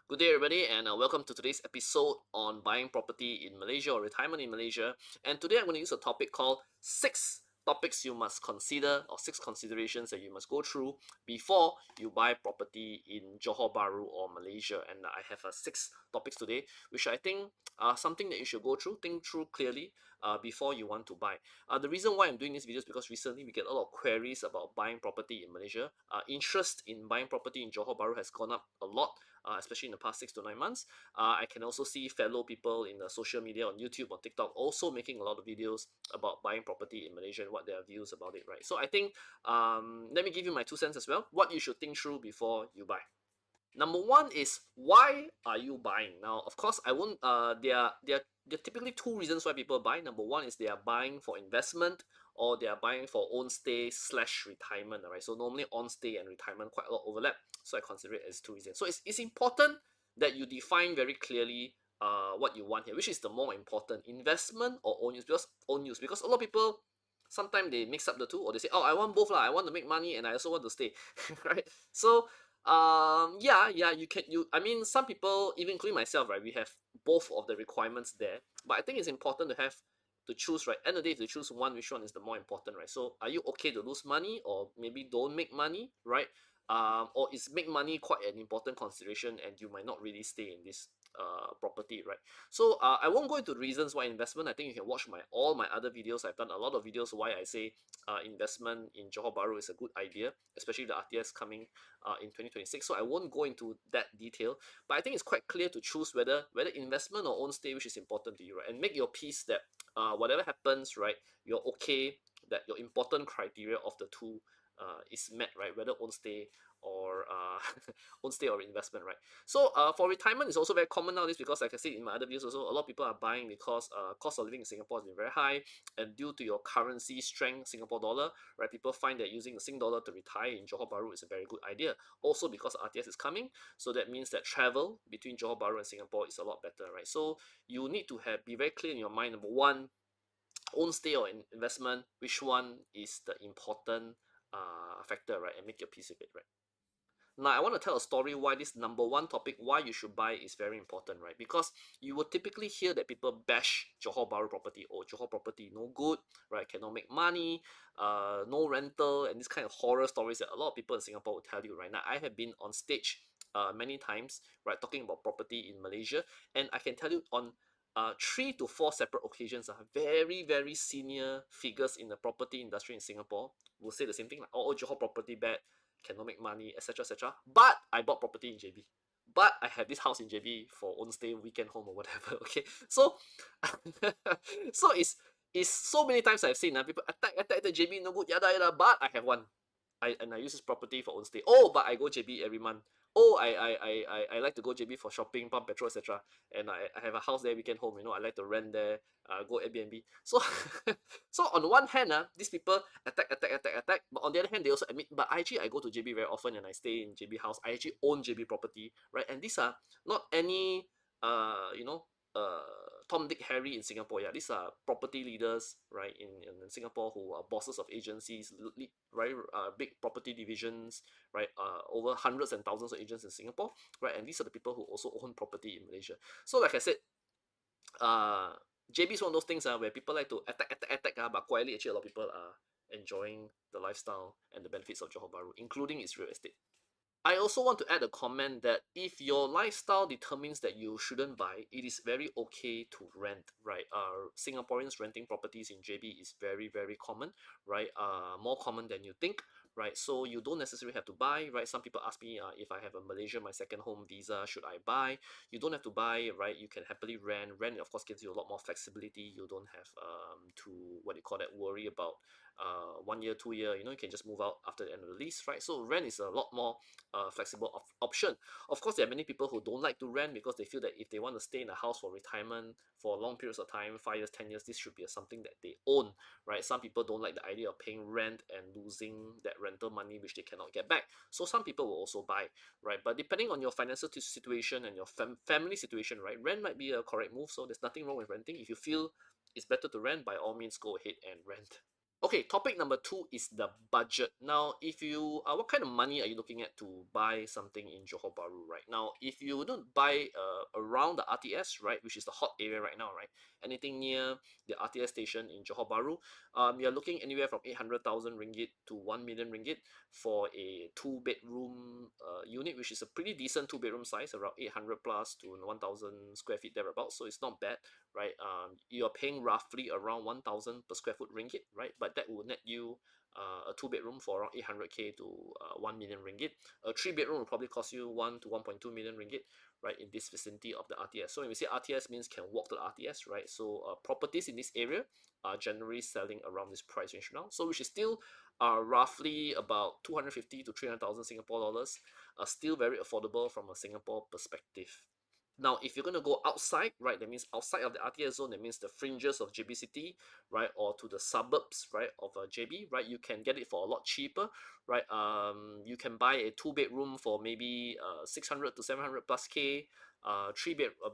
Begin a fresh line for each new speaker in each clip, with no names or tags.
Good day, everybody, and welcome to today's episode on buying property in Malaysia or retirement in Malaysia. And today I'm going to use a topic called six topics you must consider or six considerations that you must go through before you buy property in Johor Bahru or Malaysia. And I have six topics today, which I think are something that you should go through, think through clearly before you want to buy. The reason why I'm doing this video is because recently we get a lot of queries about buying property in Malaysia. Interest in buying property in Johor Bahru has gone up a lot, especially in the past 6 to 9 months. I can also see fellow people in the social media on YouTube or TikTok also making a lot of videos about buying property in Malaysia and what their views about it, right? So I think let me give you my 2 cents as well. What you should think through before you buy. Number one is why are you buying? Now, of course, I won't. There are typically two reasons why people buy. Number one is they are buying for investment, or they are buying for own stay slash retirement. All right. So normally on stay and retirement quite a lot overlap. So I consider it as two reasons. So it's important that you define very clearly what you want here, which is the more important, investment or own use. Because a lot of people sometimes they mix up the two, or they say, oh, I want both lah. I want to make money and I also want to stay, right? So yeah, I mean, some people, even including myself, right, we have both of the requirements there, but I think it's important to have to choose, right? End of the day, if you choose one, which one is the more important, right? So are you okay to lose money, or maybe don't make money, right? Or is make money quite an important consideration and you might not really stay in this property, right? So I won't go into reasons why investment. I think you can watch all my other videos. I've done a lot of videos why I say investment in Johor Bahru is a good idea, especially the RTS coming in 2026. So I won't go into that detail, but I think it's quite clear to choose whether investment or own stay, which is important to you, right? And make your peace that whatever happens, right, you're okay, that your important criteria of the two is met, right? Whether own stay or own stay or investment, right? So for retirement, it's also very common nowadays because, like I said in my other videos, also a lot of people are buying because cost of living in Singapore has been very high, and due to your currency strength, Singapore dollar, right? People find that using the Sing dollar to retire in Johor Bahru is a very good idea. Also because RTS is coming, so that means that travel between Johor Bahru and Singapore is a lot better, right? So you need to be very clear in your mind. Number one, own stay or investment, which one is the important factor, right? And make your peace with it, right? Now, I want to tell a story why this number one topic, why you should buy, is very important, right? Because you will typically hear that people bash Johor Bahru property, or Johor property no good, right? Cannot make money, no rental, and this kind of horror stories that a lot of people in Singapore will tell you, right? Now, I have been on stage many times, right, talking about property in Malaysia, and I can tell you on 3 to 4 separate occasions, very, very senior figures in the property industry in Singapore will say the same thing, like, oh, Johor property bad, cannot make money, etc., etc. But I bought property in JB. But I have this house in JB for own stay, weekend home, or whatever. Okay, so so it's so many times I've seen people attack the JB, no good, yada yada. But I have one. I use this property for own stay. Oh, but I go JB every month. Oh, I like to go JB for shopping, pump petrol, etc. And I have a house there, weekend home. I like to rent there, go Airbnb. So so on one hand, these people attack. But on the other hand, they also admit, but I go to JB very often and I stay in JB house. I actually own JB property, right? And these are not any uh you know uh Tom, Dick, Harry in Singapore. Yeah, these are property leaders, right, in Singapore, who are bosses of agencies, lead, right, big property divisions, right, over hundreds and thousands of agents in Singapore, right, and these are the people who also own property in Malaysia. So, like I said, uh, JB is one of those things where people like to attack, but quietly, actually, a lot of people are enjoying the lifestyle and the benefits of Johor Bahru, including its real estate. I also want to add a comment that if your lifestyle determines that you shouldn't buy, it is very okay to rent, right? Singaporeans renting properties in JB is very, very common, right? More common than you think, right? So you don't necessarily have to buy, right? Some people ask me if I have a Malaysia, my second home visa, should I buy? You don't have to buy, right? You can happily rent. Rent, of course, gives you a lot more flexibility. You don't have to, what do you call that, worry about 1 year, 2 year. You can just move out after the end of the lease, right? So rent is a lot more flexible option. Of course, there are many people who don't like to rent because they feel that if they want to stay in a house for retirement for long periods of time, 5 years, 10 years, this should be something that they own, right? Some people don't like the idea of paying rent and losing that rental money which they cannot get back. So some people will also buy, right? But depending on your financial situation and your family situation, right, rent might be a correct move. So there's nothing wrong with renting. If you feel it's better to rent, by all means, go ahead and rent. Okay, topic number two is the budget. Now, if you what kind of money are you looking at to buy something in Johor Bahru right now? If you don't buy around the RTS, right, which is the hot area right now, right, anything near the RTS station in Johor Bahru, you're looking anywhere from 800,000 ringgit to 1 million ringgit for a two-bedroom unit, which is a pretty decent two-bedroom size, around 800 plus to 1,000 square feet thereabouts. So it's not bad, right? You're paying roughly around 1,000 per square foot ringgit, right? But that will net you a two bedroom for around 800k to 1 million ringgit. A three bedroom will probably cost you 1 to 1.2 million ringgit, right? In this vicinity of the RTS. So when we say RTS means can walk to the RTS, right? So properties in this area are generally selling around this price range now. So which is still roughly about 250 to 300,000 Singapore dollars, still very affordable from a Singapore perspective. Now, if you're going to go outside, right, that means outside of the RTS zone, that means the fringes of JB City, right, or to the suburbs, right, of JB, right, you can get it for a lot cheaper, right. You can buy a two-bedroom for maybe 600 to 700 plus K.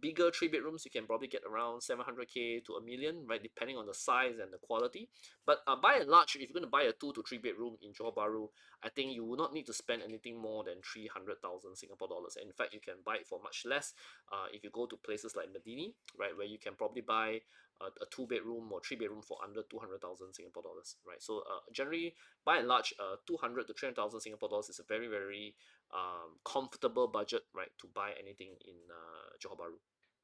Bigger three bedrooms you can probably get around 700k to a million, right, depending on the size and the quality. But by and large, if you're going to buy a 2 to 3 bedroom in Johor Bahru, I think you will not need to spend anything more than 300,000 Singapore dollars. And in fact, you can buy it for much less if you go to places like Medini, right, where you can probably buy a two-bedroom or three-bedroom for under 200,000 Singapore dollars, right? So generally, by and large, 200 to 300,000 Singapore dollars is a very, very comfortable budget, right, to buy anything in Johor Bahru.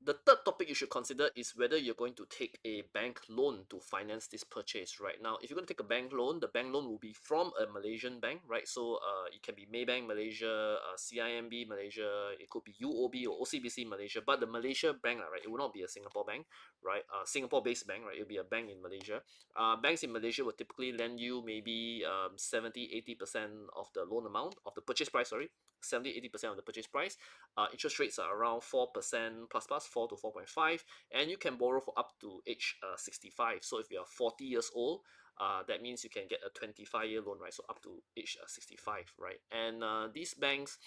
The third topic you should consider is whether you're going to take a bank loan to finance this purchase. Right now, if you're going to take a bank loan, the bank loan will be from a Malaysian bank, right? So it can be Maybank Malaysia, CIMB Malaysia, it could be UOB or OCBC Malaysia, but the Malaysia bank, right, it will not be a Singapore bank, right? Singapore-based bank, right? It'll be a bank in Malaysia. Banks in Malaysia will typically lend you maybe 70-80% of the loan amount of the purchase price, sorry, 70-80% of the purchase price. Interest rates are around 4% plus plus 4 to 4.5, and you can borrow for up to age 65. So if you're 40 years old, that means you can get a 25-year loan, right? So up to age 65, right? And these banks,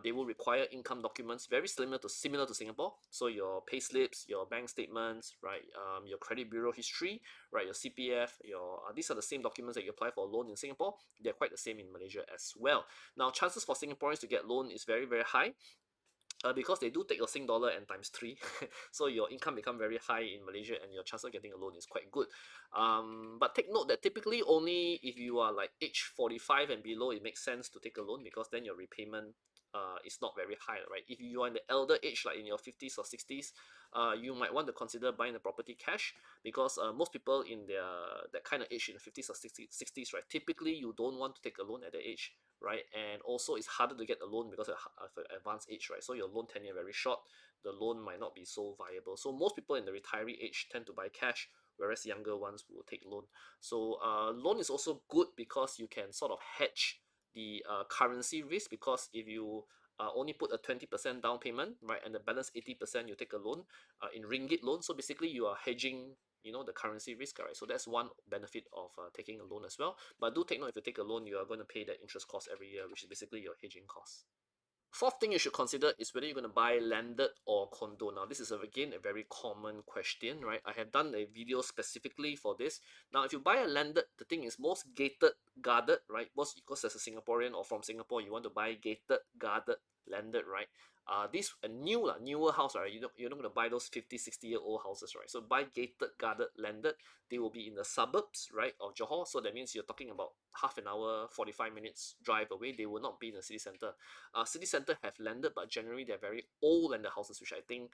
they will require income documents very similar to Singapore. So your pay slips, your bank statements, right? Your credit bureau history, right? Your CPF, your these are the same documents that you apply for a loan in Singapore. They're quite the same in Malaysia as well. Now, chances for Singaporeans to get loan is very, very high, because they do take your Sing dollar and times three, so your income become very high in Malaysia, and your chance of getting a loan is quite good. But take note that typically only if you are like age 45 and below, it makes sense to take a loan, because then your repayment is not very high, right? If you are in the elder age, like in your 50s or 60s, you might want to consider buying the property cash, because most people in their that kind of age in the 50s or 60s, right, typically you don't want to take a loan at that age, right? And also it's harder to get a loan because of advanced age, right? So your loan tenure very short, the loan might not be so viable. So most people in the retiree age tend to buy cash, whereas younger ones will take loan. So loan is also good because you can sort of hedge the currency risk, because if you only put a 20% down payment, right, and the balance 80% you take a loan in ringgit loan, so basically you are hedging, the currency risk, right? So that's one benefit of taking a loan as well. But do take note, if you take a loan, you are going to pay that interest cost every year, which is basically your hedging cost. Fourth thing you should consider is whether you're going to buy landed or condo. Now, this is again a very common question, right? I have done a video specifically for this. Now, if you buy a landed, the thing is most gated, guarded, right? Most, because as a Singaporean or from Singapore, you want to buy gated, guarded, landed, right? This a newer house, right? You're not going to buy those 50, 60-year-old houses, right? So buy gated, guarded, landed. They will be in the suburbs, right, of Johor. So that means you're talking about half an hour, 45 minutes drive away. They will not be in the city center. City center have landed, but generally they're very old landed houses, which I think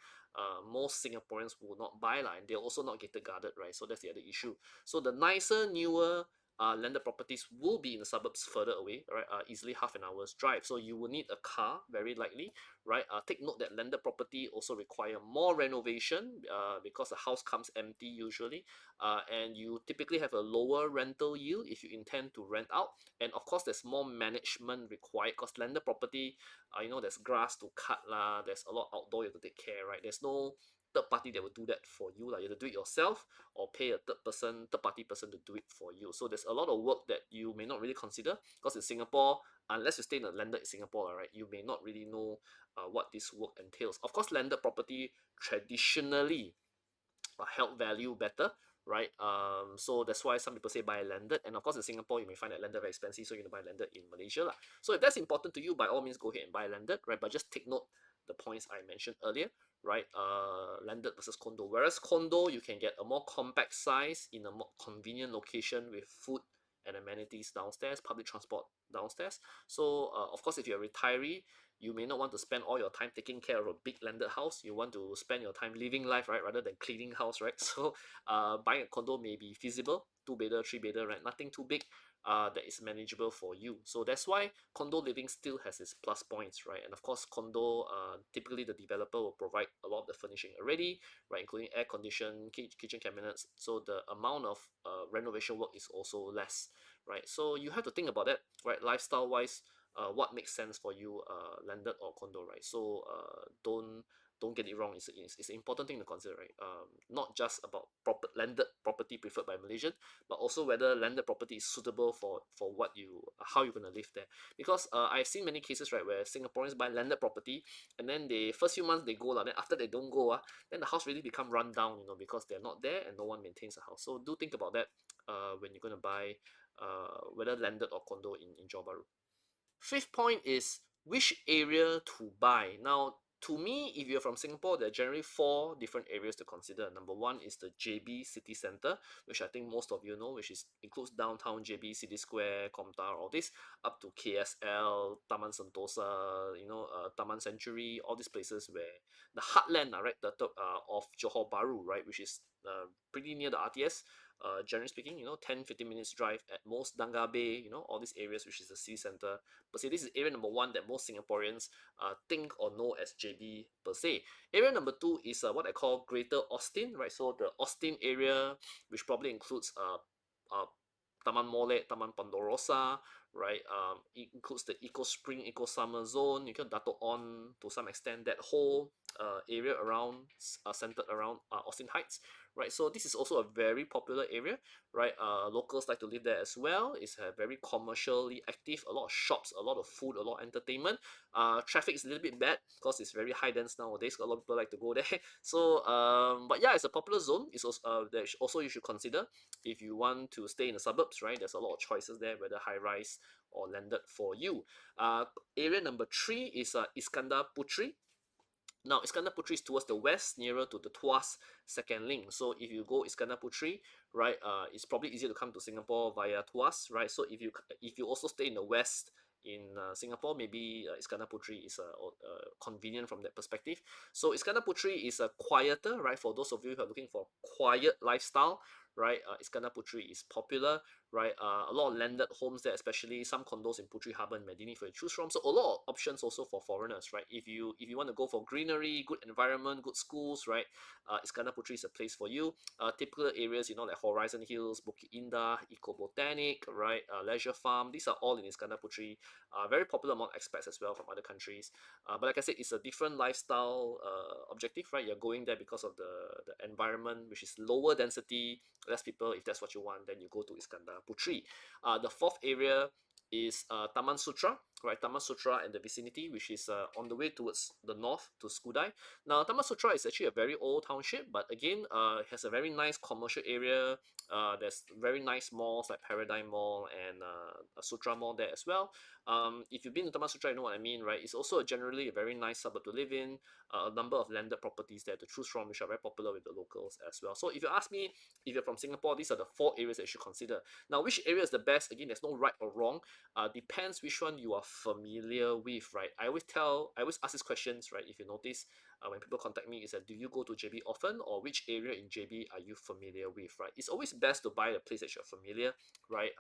most Singaporeans will not buy, and they're also not gated guarded, right? So that's the other issue. So the nicer, newer landed properties will be in the suburbs further away, right? Easily half an hour's drive. So you will need a car, very likely, right? Take note that landed property also require more renovation, because the house comes empty usually, and you typically have a lower rental yield if you intend to rent out. And of course, there's more management required, because landed property, there's grass to cut lah, there's a lot outdoor you have to take care, right? There's no third party that will do that for you lah. You have to do it yourself, or pay a third party person to do it for you. So there's a lot of work that you may not really consider, because in Singapore, unless you stay in a landed Singapore, right, you may not really know what this work entails. Of course, landed property traditionally held value better, right? So that's why some people say buy landed, and of course in Singapore you may find that landed very expensive, so you're gonna buy landed in Malaysia lah. So if that's important to you, by all means go ahead and buy landed, right? But just take note the points I mentioned earlier, right? Landed versus condo. Whereas condo you can get a more compact size in a more convenient location with food and amenities downstairs, public transport downstairs. So of course if you're a retiree, you may not want to spend all your time taking care of a big landed house. You want to spend your time living life, right, rather than cleaning house, right? So buying a condo may be feasible, two bedder, three bedder, right? Nothing too big. That is manageable for you. So that's why condo living still has its plus points, right? And of course, condo typically the developer will provide a lot of the furnishing already, right, including air condition, kitchen cabinets. So the amount of renovation work is also less, right? So you have to think about that, right? Lifestyle wise, what makes sense for you, landed or condo, right? So don't get it wrong. It's an important thing to consider, right? Not just about landed property preferred by Malaysian, but also whether landed property is suitable for what you how you're gonna live there. Because I've seen many cases, right, where Singaporeans buy landed property and then they first few months they go lah, then after they don't go then the house really become run down, because they're not there and no one maintains the house. So do think about that when you're gonna buy whether landed or condo in Johor Bahru. Fifth point is which area to buy. Now, to me, if you're from Singapore, there are generally four different areas to consider. Number one is the JB City Centre, which I think most of you know, which includes downtown JB, City Square, Komtar, all this, up to KSL, Taman Sentosa, Taman Century, all these places where the heartland, right, of Johor Bahru, right, which is pretty near the RTS. Generally speaking, 10 15 minutes drive at most. Danga Bay, all these areas, which is the city center per se. This is area number one that most Singaporeans think or know as JB per se. Area number two is what I call Greater Austin, right? So the Austin area, which probably includes Taman Molek, Taman Ponderosa, right? It includes the Eco Spring, Eco Summer Zone. You can Dato on to some extent that whole area around centered around Austin Heights, right? So this is also a very popular area, right? Locals like to live there as well. It's very commercially active, a lot of shops, a lot of food, a lot of entertainment. Traffic is a little bit bad because it's very high dense nowadays. A lot of people like to go there. So, but yeah, it's a popular zone. It's also also you should consider if you want to stay in the suburbs, right? There's a lot of choices there, whether high rise or landed for you. Area number three is Iskandar Putri. Now, Iskandar Putri is towards the west, nearer to the Tuas second link. So if you go Iskandar Putri, right, it's probably easier to come to Singapore via Tuas, right? So if you also stay in the west in Singapore, maybe Iskandar Putri is convenient from that perspective. So Iskandar Putri is a quieter, right? For those of you who are looking for quiet lifestyle, right? Iskandar Putri is popular, right? A lot of landed homes there, especially some condos in Putri Harbour and Medini for you to choose from. So a lot of options also for foreigners, right? If you want to go for greenery, good environment, good schools, right? Iskandar Putri is a place for you. Typical areas, like Horizon Hills, Bukit Indah, Eco Botanic, right? Leisure Farm. These are all in Iskandar Putri. Very popular among expats as well from other countries. But like I said, it's a different lifestyle objective, right? You're going there because of the environment, which is lower density, less people. If that's what you want, then you go to Iskandar Putri. The fourth area is Taman Sutra, right? Taman Sutra and the vicinity, which is on the way towards the north to Skudai. Now, Taman Sutra is actually a very old township, but again, it has a very nice commercial area. There's very nice malls like Paradigm Mall and a Sutra Mall there as well. If you've been to Taman Sutra, you know what I mean, right? It's also generally a very nice suburb to live in. A number of landed properties there to choose from, which are very popular with the locals as well. So if you ask me, if you're from Singapore, these are the four areas that you should consider. Now, which area is the best? Again, there's no right or wrong. Depends which one you are familiar with, right? I always ask these questions, right? If you notice, when people contact me, is that do you go to JB often, or which area in JB are you familiar with, right? It's always best to buy a place that you're familiar, right?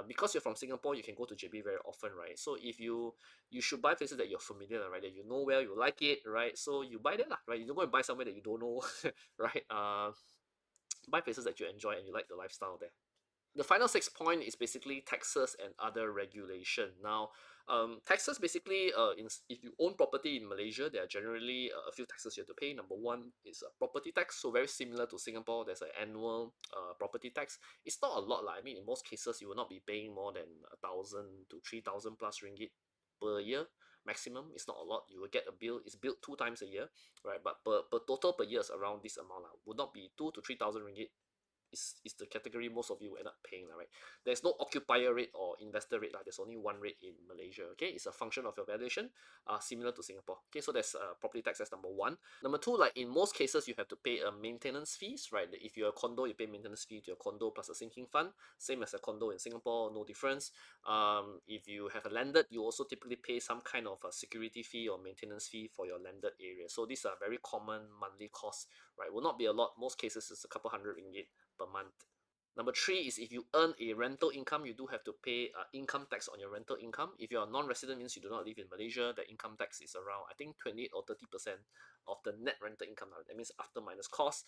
Because you're from Singapore, you can go to JB very often, right? So if you should buy places that you're familiar, right? That you know well, you like it, right? So you buy that lah, right? You don't go and buy somewhere that you don't know, right? Buy places that you enjoy and you like the lifestyle there. The final sixth point is basically taxes and other regulation. Now, taxes basically, if you own property in Malaysia, there are generally a few taxes you have to pay. Number one is a property tax, so very similar to Singapore. There's an annual property tax. It's not a lot lah. I mean, in most cases, you will not be paying more than 1,000 to 3,000 plus ringgit per year, maximum. It's not a lot. You will get a bill. It's billed 2 times a year, right? But per total per year is around this amount. Would not be 2 to 3,000 ringgit is the category most of you will end up paying, right? There's no occupier rate or investor rate. There's only one rate in Malaysia. Okay, it's a function of your valuation, similar to Singapore. Okay, so that's property tax as number one. Number two, like in most cases, you have to pay a maintenance fees, right? If you're a condo, you pay maintenance fee to your condo plus a sinking fund, same as a condo in Singapore, no difference. If you have a landed, you also typically pay some kind of a security fee or maintenance fee for your landed area. So these are very common monthly costs, right? Will not be a lot. Most cases it's a couple hundred ringgit per month. Number three is if you earn a rental income, you do have to pay income tax on your rental income. If you're a non-resident, means you do not live in Malaysia, the income tax is around, I think, 28 or 30% of the net rental income. That means after minus cost.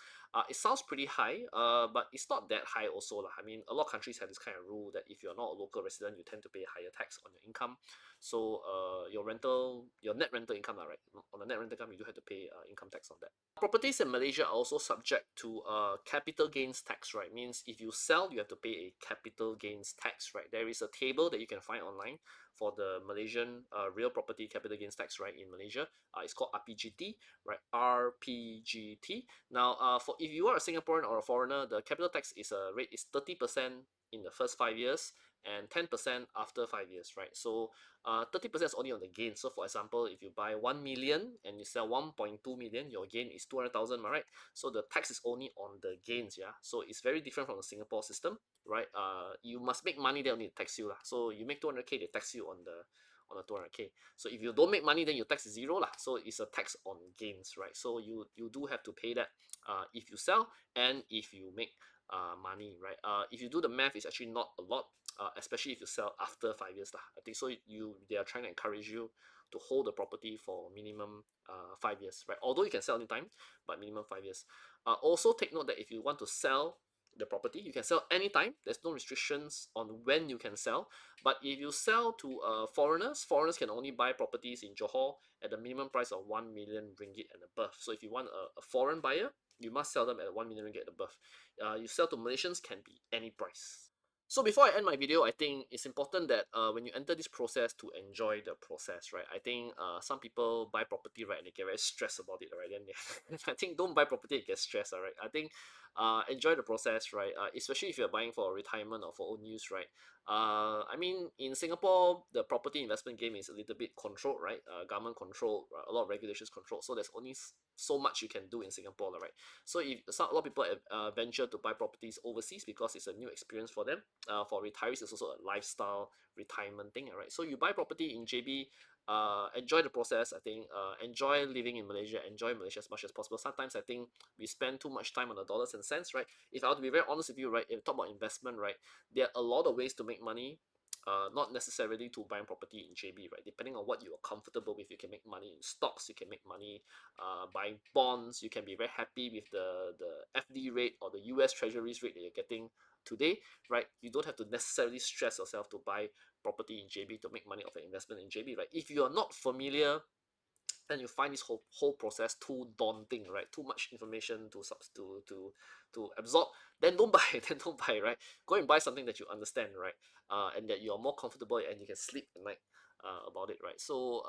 It sounds pretty high, but it's not that high also. I mean, a lot of countries have this kind of rule that if you're not a local resident, you tend to pay higher tax on your income. So your net rental income, right? On the net rental income, you do have to pay income tax on that. Properties in Malaysia are also subject to capital gains tax, right? Means if you sell, you have to pay a capital gains tax, right? There is a table that you can find online for the Malaysian real property capital gains tax, right? In Malaysia, it's called RPGT, right? RPGT. Now, for if you are a Singaporean or a foreigner, the capital tax is rate is 30% in the first 5 years and 10% after 5 years, right? So 30% is only on the gain. So for example, if you buy 1 million and you sell 1.2 million, your gain is 200,000, right? So the tax is only on the gains, yeah. So it's very different from the Singapore system, right? You must make money, they only tax you lah. So you make 200k, they tax you on the 200k. So if you don't make money, then your tax is zero lah. So it's a tax on gains, right? So you do have to pay that if you sell and if you make money, right? If you do the math, it's actually not a lot, especially if you sell after 5 years lah. I think so. They are trying to encourage you to hold the property for minimum 5 years, right? Although you can sell anytime, but minimum 5 years. Also take note that if you want to sell the property, you can sell anytime. There's no restrictions on when you can sell. But if you sell to foreigners can only buy properties in Johor at the minimum price of 1 million ringgit and above. So if you want a foreign buyer, you must sell them at 1 million ringgit and above. You sell to Malaysians can be any price. So before I end my video, I think it's important that when you enter this process to enjoy the process, right? I think some people buy property, right, and they get very stressed about it, right? Then I think don't buy property and get stressed, all right? I think enjoy the process, right? Especially if you're buying for retirement or for own use, right? I mean, in Singapore, the property investment game is a little bit controlled, right? Government controlled, a lot of regulations controlled. So there's only so much you can do in Singapore, right? So if a lot of people venture to buy properties overseas because it's a new experience for them. For retirees, it's also a lifestyle retirement thing, right? So you buy property in JB, enjoy the process. I think enjoy living in Malaysia, enjoy Malaysia as much as possible. Sometimes I think we spend too much time on the dollars and cents, right? If I were to be very honest with you, right, if you talk about investment, right, there are a lot of ways to make money. Not necessarily to buying property in JB, right? Depending on what you are comfortable with, you can make money in stocks, you can make money buying bonds, you can be very happy with the FD rate or the US Treasuries rate that you're getting today, right? You don't have to necessarily stress yourself to buy property in JB to make money off an investment in JB, right? If you are not familiar, then you find this whole process too daunting, right? Too much information to absorb. Then don't buy. Then don't buy, right? Go and buy something that you understand, right? And that you are more comfortable and you can sleep at night about it, right? So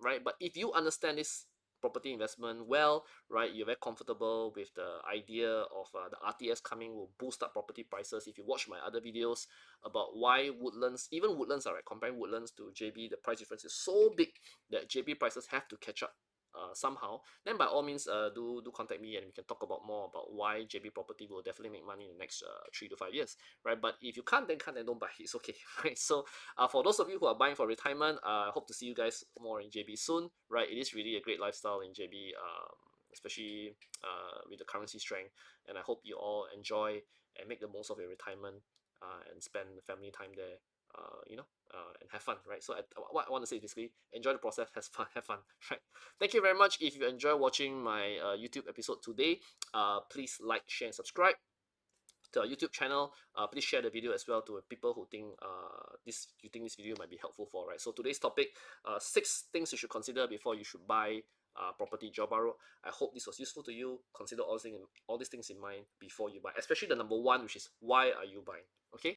right. But if you understand this property investment well, right, you're very comfortable with the idea of the RTS coming will boost up property prices. If you watch my other videos about why Woodlands, even Woodlands are right, comparing Woodlands to JB, the price difference is so big that JB prices have to catch up somehow, then by all means do contact me and we can talk about more about why JB property will definitely make money in the next 3 to 5 years, right? But if you can't, then don't buy. It's okay, right? So for those of you who are buying for retirement, I hope to see you guys more in JB soon, right? It is really a great lifestyle in JB, especially with the currency strength, and I hope you all enjoy and make the most of your retirement and spend family time there, and have fun, right? So what I want to say is basically enjoy the process, have fun, right? Thank you very much. If you enjoy watching my YouTube episode today, please like, share, and subscribe to our YouTube channel. Please share the video as well to people who think this video might be helpful for, right? So today's topic, 6 things you should consider before you should buy property in Johor Bahru. I hope this was useful to you. Consider all these things in mind before you buy, especially the number one, which is why are you buying? Okay.